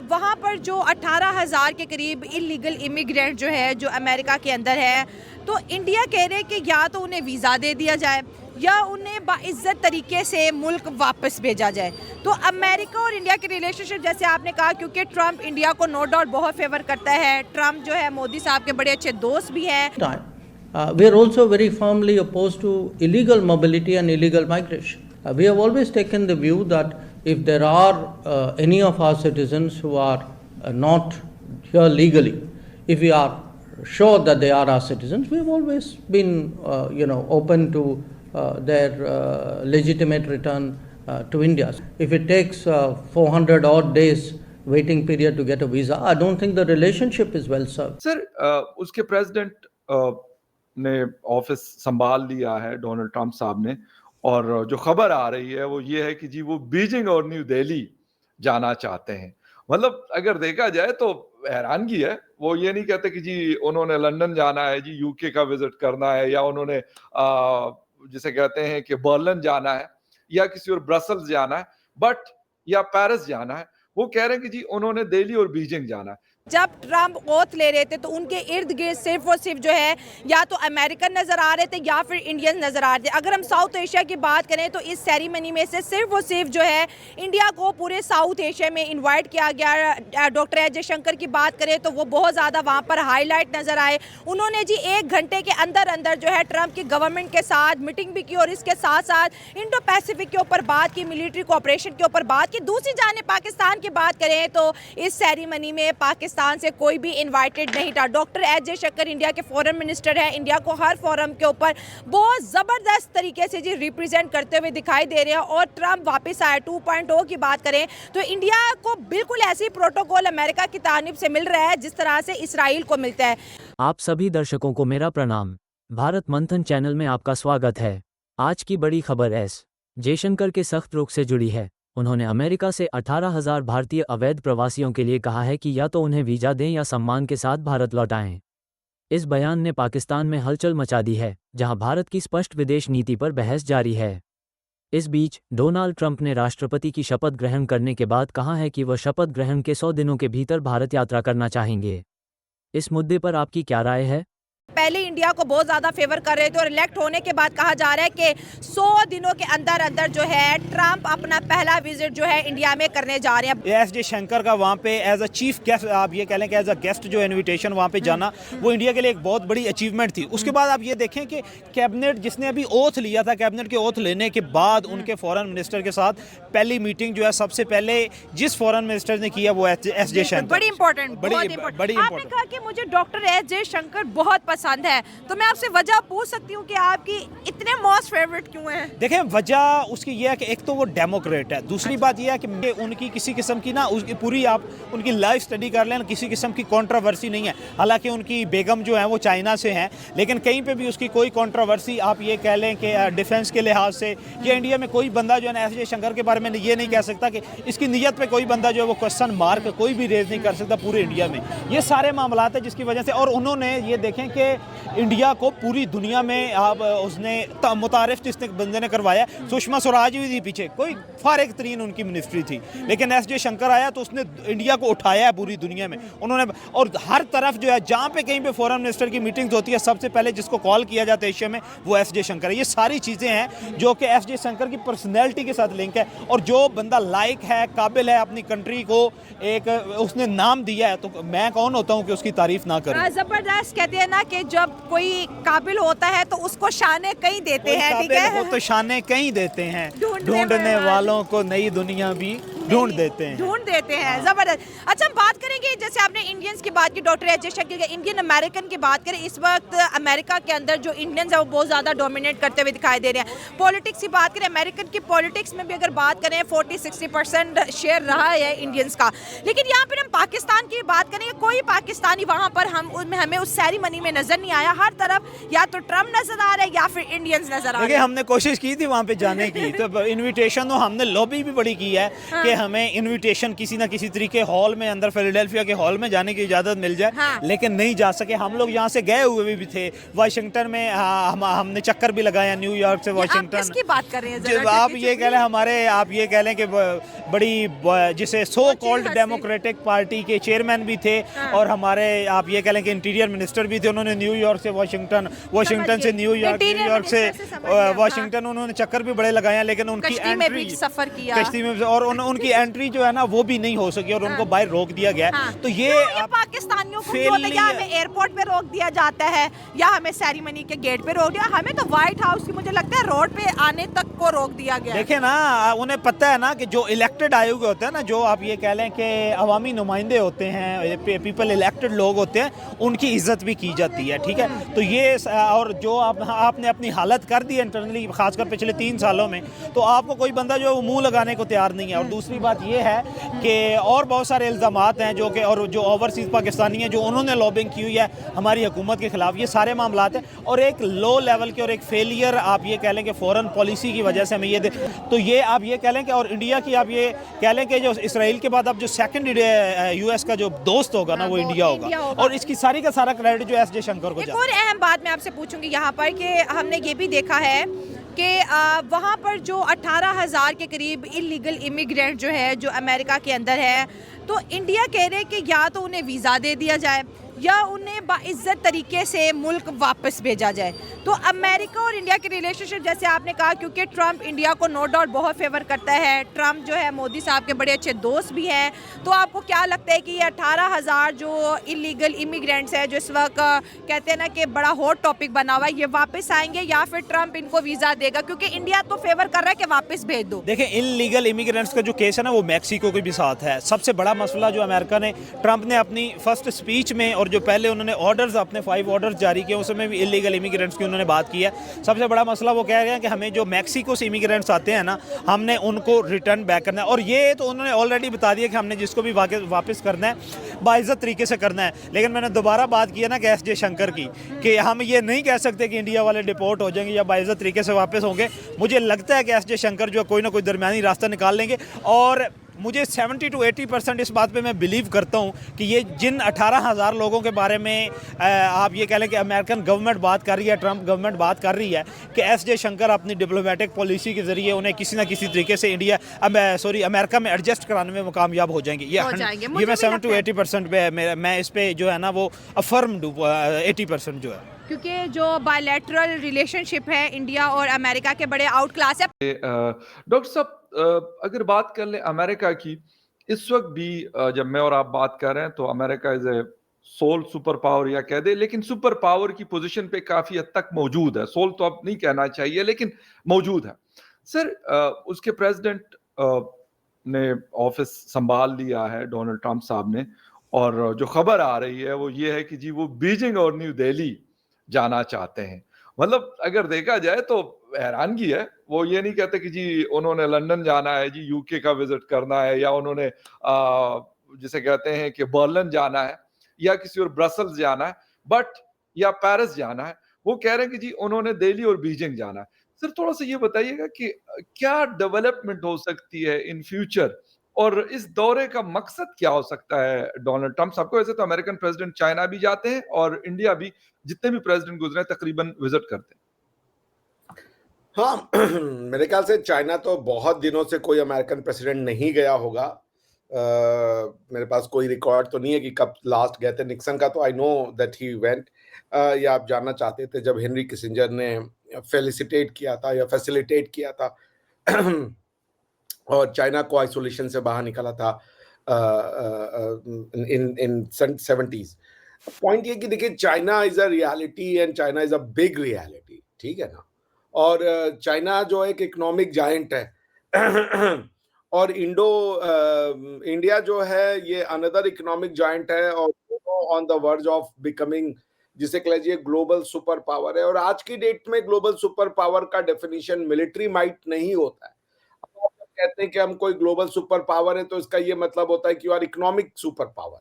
वहाँ पर जो 18,000 के करीब इलीगल इमिग्रेंट जो है जो अमेरिका के अंदर है, तो इंडिया कह रहे हैं कि या तो उन्हें वीज़ा दे दिया जाए या उन्हें बाइज्जत तरीके से मुल्क वापस भेजा जाए। तो अमेरिका और इंडिया के रिलेशनशिप, जैसे आपने कहा, क्योंकि ट्रंप इंडिया को नो डाउट बहुत फेवर करता है, ट्रंप जो है मोदी साहब के बड़े अच्छे दोस्त भी हैं। We are also very firmly opposed to illegal mobility and illegal migration. We have always taken the view that if there are any of our citizens who are not here legally, if we are sure that they are our citizens, we have always been, open to their legitimate return to India. If it takes 400 odd days waiting period to get a visa, I don't think the relationship is well served. Sir, उसके president ने office संभाल लिया है Donald Trump साहब ने, और जो खबर आ रही है वो ये है कि जी वो बीजिंग और न्यू दिल्ली जाना चाहते हैं। मतलब अगर देखा जाए तो हैरानगी है। वो ये नहीं कहते कि जी उन्होंने लंदन जाना है, जी यूके का विजिट करना है, या उन्होंने जिसे कहते हैं कि बर्लिन जाना है, या किसी और ब्रसल्स जाना है, बट या पेरिस जाना है। वो कह रहे हैं कि जी उन्होंने दिल्ली और बीजिंग जाना है। जब ट्रंप ओथ ले रहे थे तो उनके इर्द गिर्द सिर्फ और सिर्फ जो है या तो अमेरिकन नज़र आ रहे थे या फिर इंडियन नज़र आ रहे थे। अगर हम साउथ एशिया की बात करें तो इस सेरेमनी में से सिर्फ और सिर्फ जो है इंडिया को पूरे साउथ एशिया में इनवाइट किया गया। डॉक्टर एस जयशंकर की बात करें तो वो बहुत ज़्यादा वहाँ पर हाईलाइट नज़र आए। उन्होंने जी 1 घंटे के अंदर अंदर जो है ट्रंप की गवर्नमेंट के साथ मीटिंग भी की और इसके साथ साथ इंडो पैसिफिक के ऊपर बात की, मिलिट्री कोऑपरेशन के ऊपर बात की। दूसरी जानिब पाकिस्तान की बात करें तो इस सेरेमनी में पाकिस्तान से कोई भी इनवाइटेड नहीं था। डॉक्टर एस जयशंकर इंडिया के फॉरेन मिनिस्टर हैं, इंडिया को हर फोरम के ऊपर बहुत ज़बरदस्त तरीके से जी रिप्रेजेंट करते हुए दिखाई दे रहे हैं। और ट्रंप वापस आए। 2.0 की बात करें तो इंडिया को बिल्कुल ऐसी प्रोटोकॉल अमेरिका की तानिब से मिल रहा है जिस तरह से इसराइल को मिलता है। आप सभी दर्शकों को मेरा प्रणाम। भारत मंथन चैनल में आपका स्वागत है। आज की बड़ी खबर एस जयशंकर के सख्त रुख से जुड़ी है। उन्होंने अमेरिका से 18,000 भारतीय अवैध प्रवासियों के लिए कहा है कि या तो उन्हें वीज़ा दें या सम्मान के साथ भारत लौटाएं। इस बयान ने पाकिस्तान में हलचल मचा दी है, जहां भारत की स्पष्ट विदेश नीति पर बहस जारी है। इस बीच डोनाल्ड ट्रंप ने राष्ट्रपति की शपथ ग्रहण करने के बाद कहा है कि वह शपथ ग्रहण के 100 दिनों के भीतर भारत यात्रा करना चाहेंगे। इस मुद्दे पर आपकी क्या राय है? पहले इंडिया को बहुत ज़्यादा फेवर कर रहे थे और इलेक्ट होने के बाद कहा जा रहा है कि 100 दिनों के अंदर अंदर जो है ट्रंप अपना पहला विजिट जो है इंडिया में करने जा रहे हैं। एस जयशंकर का वहाँ पे एज अ चीफ गेस्ट, आप ये कह लें कि एज अ गेस्ट जो इनविटेशन वहाँ पे जाना, वो इंडिया के लिए एक बहुत बड़ी अचीवमेंट थी। उसके बाद आप ये देखें कि कैबिनेट जिसने अभी ओथ लिया था, कैबिनेट के ओथ लेने के बाद उनके फॉरेन मिनिस्टर के साथ पहली मीटिंग जो है सबसे पहले जिस फॉरेन मिनिस्टर ने किया वो एस जयशंकर। बड़ी इंपॉर्टेंट, बड़ी इंपॉर्टेंट। आपने कहा कि मुझे डॉक्टर एस जयशंकर बहुत पसंद है, तो मैं आपसे वजह पूछ सकती हूँ कि आपकी इतने मोस्ट फेवरेट क्यों हैं? देखें, वजह उसकी ये है कि एक तो वो डेमोक्रेट है, दूसरी बात ये है कि उनकी किसी किस्म की ना उसकी पूरी आप उनकी लाइफ स्टडी कर लें, किसी किस्म की कंट्रोवर्सी नहीं है। हालांकि उनकी बेगम जो है वो चाइना से हैं, लेकिन कहीं पे भी उसकी कोई कंट्रोवर्सी आप ये कह लें कि डिफेंस के लिहाज से या इंडिया में कोई बंदा जो है ना एस जयशंकर के बारे में ये नहीं कह सकता कि इसकी नीयत पे कोई बंदा जो है वो क्वेश्चन मार्क कोई भी रेज नहीं कर सकता पूरे इंडिया में। ये सारे मामला है जिसकी वजह से, और उन्होंने ये देखें कि इंडिया को पूरी दुनिया में आप उसने मुतारिफ जिसने बंदे ने करवाया, सुषमा स्वराज भी थी पीछे, कोई फारिग तरीन उनकी मिनिस्ट्री थी, लेकिन एस जयशंकर आया तो उसने इंडिया को उठाया है पूरी दुनिया में उन्होंने। और हर तरफ जो है जहाँ पे कहीं पे फॉरेन मिनिस्टर की मीटिंग्स होती है सबसे पहले जिसको कॉल किया जाता है एशिया में वो एस जयशंकर है। ये सारी चीज़ें हैं जो कि एस जयशंकर की पर्सनैलिटी के साथ लिंक है, और जो बंदा लायक है, काबिल है, अपनी कंट्री को एक उसने नाम दिया है, तो मैं कौन होता हूँ कि उसकी तारीफ ना करूँ। जबरदस्त कहते हैं ना कि जब कोई काबिल होता है तो उसको शाने कहीं देते हैं, ठीक है, वो तो शाने कहीं देते हैं, ढूंढने वालों को नई दुनिया भी ढूंढ देते हैं। जबरदस्त। अच्छा, हम बात करेंगे, जैसे आपने इंडियंस की बात की, डॉक्टर एस जयशंकर के इंडियन अमेरिकन की बात करें, इस वक्त अमेरिका के अंदर जो इंडियंस है वो बहुत ज़्यादा डोमिनेट करते हुए दिखाई दे रहे हैं। पॉलिटिक्स की बात करें, अमेरिकन की पॉलिटिक्स में भी अगर बात करें 40-60% शेयर रहा है इंडियंस का। लेकिन यहाँ पर हम पाकिस्तान की बात करेंगे, कोई पाकिस्तानी वहाँ पर हमें उस सेरेमनी में नजर नहीं आया। हर तरफ या तो ट्रम्प नजर आ रहे हैं या फिर इंडियंस नजर आ रहे हैं। हमने कोशिश की थी वहाँ पे जाने की, तो इन्विटेशन तो हमने लॉबी भी बड़ी की है कि हमें इनविटेशन किसी ना किसी तरीके हॉल में अंदर फिलाडेल्फिया के हॉल में जाने की इजाज़त मिल जाए, हाँ। लेकिन नहीं जा सके। हम लोग यहाँ से गए हुए भी थे वाशिंगटन में, हमने चक्कर भी लगाया न्यूयॉर्क से आप वाशिंगटन। किसकी बात कर रहे हैं जो जरा आप करके ये कह लें हमारे, आप ये कह लें कि जिसे सो कॉल्ड हसीन। डेमोक्रेटिक पार्टी के चेयरमैन भी थे, हाँ। और हमारे आप ये कह लें कि इंटीरियर मिनिस्टर भी थे। उन्होंने न्यूयॉर्क से वाशिंगटन, वाशिंगटन से न्यूयॉर्क, इंटीरियर न्यूयॉर्क से मिनिस्टर से समझ गए, हाँ। वाशिंगटन उन्होंने चक्कर भी बड़े लगाए हैं, लेकिन उनकी कश्ती में भी एंट्री, सफर किया। कश्ती में, और उनकी एंट्री जो है ना वो भी नहीं हो सकी और उनको बाहर रोक दिया गया। हाँ। तो ये क्यों आप पाकिस्तानियों को फेल क्यों होता है, नहीं या है। हमें एयरपोर्ट पे रोक दिया जाता है या हमें सेरेमनी के गेट पे रोक दिया, हमें तो व्हाइट हाउस की मुझे लगता है रोड पे आने तक को रोक दिया गया। देखे ना, उन्हें पता है ना कि जो इलेक्टेड आयोग होते हैं ना, जो आप ये कह लें कि अवामी नुमाइंदे होते हैं, पीपल इलेक्टेड लोग होते हैं, उनकी इज्जत भी की जाती है, ठीक है। तो ये और जो आपने अपनी हालत कर दी इंटरनली, खासकर पिछले 3 सालों में, तो आपको कोई बंदा जो मुंह लगाने को तैयार नहीं है। और दूसरी बात ये है कि और बहुत सारे इल्ज़ामात हैं जो कि, और जो ओवरसीज़ पाकिस्तानी हैं जो उन्होंने लॉबिंग की हुई है हमारी हुकूमत के खिलाफ, ये सारे मामलात हैं। और एक लो लेवल के और एक फेलियर आप ये कह लें कि फॉरेन पॉलिसी की वजह से हमें ये तो ये आप ये कह लें कि, और इंडिया की आप ये कह लें कि जो इसराइल के बाद अब जो सेकंड यूएस का जो दोस्त होगा ना, वो इंडिया होगा। और इसकी सारी का सारा क्रेडिट जो एस जयशंकर को एक जाता और अहम बात मैं आपसे पूछूंगी यहाँ पर कि हमने ये भी देखा है कि वहाँ पर जो 18,000 के करीब इलीगल इमिग्रेंट जो है जो अमेरिका के अंदर है, तो इंडिया कह रहे हैं कि या तो उन्हें वीज़ा दे दिया जाए या उन्हें बाइज्जत तरीके से मुल्क वापस भेजा जाए। तो अमेरिका और इंडिया के रिलेशनशिप, जैसे आपने कहा, क्योंकि ट्रंप इंडिया को नो डाउट बहुत फेवर करता है, ट्रंप जो है मोदी साहब के बड़े अच्छे दोस्त भी हैं, तो आपको क्या लगता है कि ये 18,000 जो इलीगल इमिग्रेंट्स हैं जो इस वक्त कहते हैं ना कि बड़ा हॉट टॉपिक बना हुआ है, ये वापस आएंगे या फिर ट्रंप इनको वीज़ा देगा? क्योंकि इंडिया तो फेवर कर रहा है कि वापस भेज दो। देखिए, इनलीगल इमिग्रेंट्स का जो केस है ना, वो मैक्सिको के भी साथ है। सबसे बड़ा मसला जो अमेरिका ने, ट्रंप ने अपनी फर्स्ट स्पीच में, और जो पहले उन्होंने ऑर्डर्स, अपने 5 ऑर्डर्स जारी किए, उसमें भी इलीगल इमिग्रेंट्स की उन्होंने बात की है। सबसे बड़ा मसला वो कह रहे हैं कि हमें जो मैक्सिको से इमिग्रेंट्स आते हैं ना, हमने उनको रिटर्न बैक करना है। और ये तो उन्होंने ऑलरेडी बता दिया कि हमने जिसको भी वापस करना है बाइज्जत तरीके से करना है। लेकिन मैंने दोबारा बात की है ना कि एस जयशंकर की, कि हम ये नहीं कह सकते कि इंडिया वाले डिपोर्ट हो जाएंगे या बाइज्जत तरीके से वापस होंगे। मुझे लगता है कि एस जयशंकर जो कोई ना कोई दरमियानी रास्ता निकाल लेंगे। और मुझे 70 to 80% इस बात पे मैं बिलीव करता हूँ कि ये जिन 18,000 लोगों के बारे में आप ये कह लें कि अमेरिकन गवर्नमेंट बात कर रही है, ट्रंप गवर्नमेंट बात कर रही है कि एस जयशंकर अपनी डिप्लोमेटिक पॉलिसी के ज़रिए उन्हें किसी ना किसी तरीके से अमेरिका में एडजस्ट कराने में कामयाब हो जाएंगे। ये मैं 70 to 80% पे मैं इस पे जो है ना वो अफर्म दूँ 80% जो है, क्योंकि जो बायलैटरल रिलेशनशिप है इंडिया और अमेरिका के बड़े आउट क्लास है। डॉक्टर साहब, अगर बात कर ले अमेरिका की, इस वक्त भी जब मैं और आप बात कर रहे हैं तो America is a sole super power या कह दे, लेकिन सुपर पावर की पोजीशन पे काफी हद तक मौजूद है। सोल तो अब नहीं कहना चाहिए, लेकिन मौजूद है। सर, उसके प्रेसिडेंट ने ऑफिस संभाल लिया है, डोनाल्ड ट्रंप साहब ने, और जो खबर आ रही है वो ये है कि जी वो बीजिंग और न्यू दिल्ली जाना चाहते हैं। मतलब अगर देखा जाए तो हैरानगी है। वो ये नहीं कहते कि जी उन्होंने लंदन जाना है, जी यूके का विजिट करना है, या उन्होंने जिसे कहते हैं कि बर्लिन जाना है, या किसी और ब्रसल्स जाना है, बट या पेरिस जाना है। वो कह रहे हैं कि जी उन्होंने दिल्ली और बीजिंग जाना है। सर, थोड़ा सा ये बताइएगा कि क्या डेवलपमेंट हो सकती है इन फ्यूचर, और इस दौरे का मकसद क्या हो सकता है डोनाल्ड ट्रंप साहब को? वैसे तो अमेरिकन प्रेसिडेंट चाइना भी जाते हैं और इंडिया भी, जितने भी प्रेसिडेंट गुजरे हैं तकरीबन विजिट करते हैं। हाँ मेरे ख्याल से चाइना तो बहुत दिनों से कोई अमेरिकन प्रेसिडेंट नहीं गया होगा। मेरे पास कोई रिकॉर्ड तो नहीं है कि कब लास्ट गए थे। निक्सन का तो I know that he went, या आप जानना चाहते थे जब हेनरी किसिंजर ने फैसिलिटेट किया था और चाइना को आइसोलेशन से बाहर निकाला था इन 70s। पॉइंट ये कि देखिए, China is a reality and China is a big reality, ठीक है ना। और चाइना जो एक इकोनॉमिक जायंट है और इंडिया जो है ये अनदर इकोनॉमिक जायंट है, और on the verge of becoming, जिसे कह लीजिए, ग्लोबल सुपर पावर है। और आज की डेट में ग्लोबल सुपर पावर का डेफिनेशन मिलिट्री माइट नहीं होता है। कहते हैं कि हम कोई ग्लोबल सुपर पावर है तो इसका ये मतलब होता है कि you are economic super power,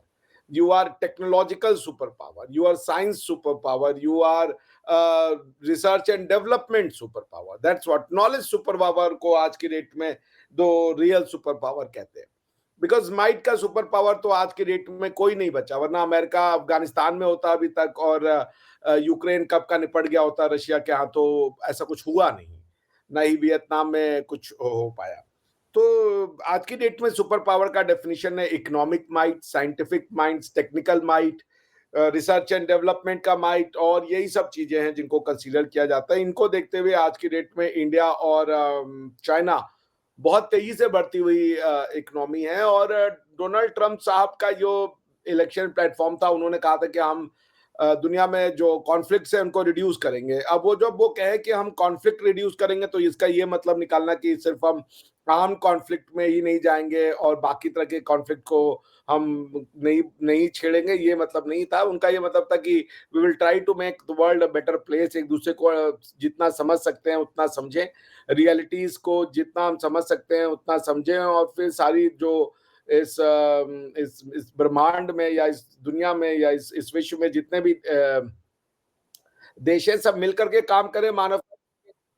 you are technological superpower, you are science superpower, you are research and development superpower, that's what knowledge superpower को आज की डेट में दो रियल सुपर पावर कहते हैं। बिकॉज माइट का सुपर पावर तो आज के डेट में कोई नहीं बचा, वरना अमेरिका अफगानिस्तान में होता अभी तक, और यूक्रेन कब का निपट गया होता रशिया के हाथों। ऐसा कुछ हुआ नहीं, ना ही वियतनाम में कुछ हो पाया। तो आज की डेट में सुपर पावर का डेफिनेशन है economic might, scientific might, technical might, research and development का माइट, और यही सब चीजें हैं जिनको कंसीडर किया जाता है। इनको देखते हुए आज की डेट में इंडिया और चाइना बहुत तेजी से बढ़ती हुई इकोनॉमी है। और डोनाल्ड ट्रंप साहब का जो इलेक्शन प्लेटफॉर्म था, उन्होंने कहा था कि हम दुनिया में जो कॉन्फ्लिक्ट्स है उनको रिड्यूस करेंगे। अब वो जब वो कहे कि हम कॉन्फ्लिक्ट रिड्यूस करेंगे, तो इसका ये मतलब निकालना कि सिर्फ हम आर्म कॉन्फ्लिक्ट में ही नहीं जाएंगे और बाकी तरह के कॉन्फ्लिक्ट को हम नहीं नहीं छेड़ेंगे, ये मतलब नहीं था उनका। ये मतलब था कि we will try to make the world a better place. एक दूसरे को जितना समझ सकते हैं उतना समझें, रियलिटीज को जितना हम समझ सकते हैं उतना समझें, और फिर सारी जो इस ब्रह्मांड में या इस दुनिया में या इस विश्व में जितने भी देश हैं, सब मिलकर के काम करें मानवता,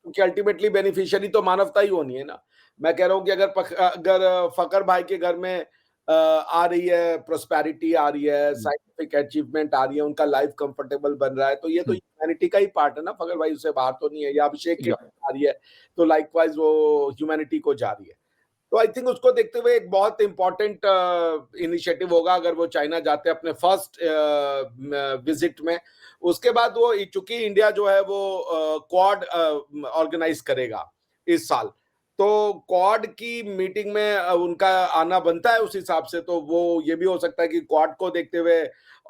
क्योंकि अल्टीमेटली बेनिफिशियरी तो मानवता ही होनी है ना। मैं कह रहा हूँ कि अगर फकर भाई के घर में आ रही है, प्रोस्पेरिटी आ रही है, साइंटिफिक अचीवमेंट आ रही है, उनका लाइफ कंफर्टेबल बन रहा है, तो ये तो ह्यूमैनिटी का ही पार्ट है ना। फकर भाई उससे बाहर तो नहीं है। या अभिषेक के आ रही है, तो लाइकवाइज वो ह्यूमैनिटी को जा रही है। तो आई थिंक उसको देखते हुए एक बहुत इंपॉर्टेंट इनिशिएटिव होगा अगर वो चाइना जाते हैं अपने फर्स्ट विजिट में। उसके बाद वो, चूंकि इंडिया जो है वो क्वाड ऑर्गेनाइज करेगा इस साल, तो क्वाड की मीटिंग में उनका आना बनता है उस हिसाब से। तो वो ये भी हो सकता है कि क्वाड को देखते हुए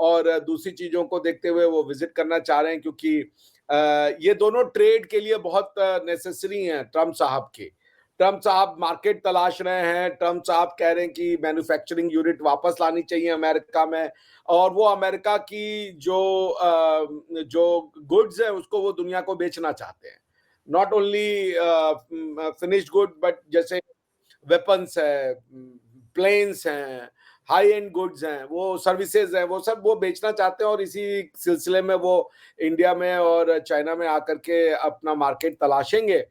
और दूसरी चीजों को देखते हुए वो विजिट करना चाह रहे हैं, क्योंकि ये दोनों ट्रेड के लिए बहुत नेसेसरी हैं ट्रम्प साहब के। ट्रम्प साहब मार्केट तलाश रहे हैं। ट्रम्प साहब कह रहे हैं कि मैन्युफैक्चरिंग यूनिट वापस लानी चाहिए अमेरिका में, और वो अमेरिका की जो गुड्स है उसको वो दुनिया को बेचना चाहते हैं। Not only finished good, but जैसे वेपन्स है, प्लेन्स हैं, हाई एंड गुड्स हैं, वो सर्विसेज हैं, वो सब वो बेचना चाहते हैं। और इसी सिलसिले में वो इंडिया में और चाइना में आकर के अपना मार्केट तलाशेंगे।